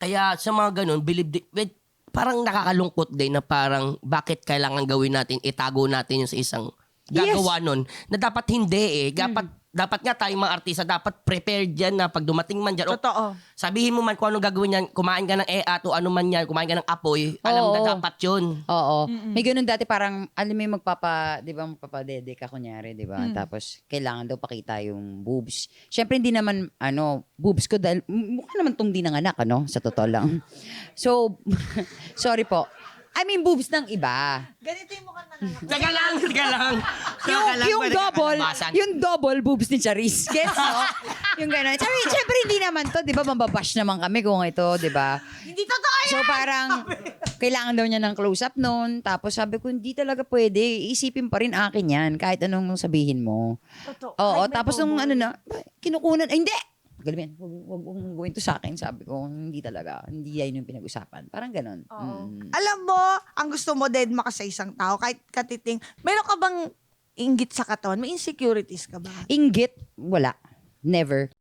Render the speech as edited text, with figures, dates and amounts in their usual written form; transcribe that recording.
Kaya sa mga ganun, parang nakakalungkot din na parang bakit kailangan gawin natin, itago natin yung sa isang gagawa nun. Na dapat hindi eh. Dapat nga tayong mga artista, dapat prepared dyan na pag dumating man dyan. Totoo. Sabihin mo man kung anong gagawin yan, kumain ka ng at o ano man yan, kumain ka ng apoy, alam na dapat yun. Oo. May ganun dati parang, alam mo yung magpapadede ka kunyari, di ba? Tapos, kailangan daw pakita yung boobs. Siyempre, hindi naman, boobs ko dahil, mukha naman tong di nanganak, sa totoo lang. So, sorry po. I mean, boobs ng iba. Ganito yung mukha ng Teka lang. Yung double boobs ni Charis. Gets, no? Yung gano'n. Siyempre, hindi naman to, di ba? Mababash naman kami kung ito, di ba? Hindi totoo yan! So parang, kailangan daw niya ng close-up nun. Tapos sabi ko, hindi talaga pwede. Isipin pa rin akin yan, kahit anong sabihin mo. Totoo. Oo, Kahit may tapos nung double. kinukunan, hindi! Galmin, huwag mong gawin to sa akin. Sabi ko, hindi talaga. Hindi yan yung pinag-usapan. Parang ganon. Oo. Alam mo, ang gusto mo deadma ka sa isang tao, kahit katiting, meron ka bang inggit sa katawan? May insecurities ka ba? Inggit, wala. Never.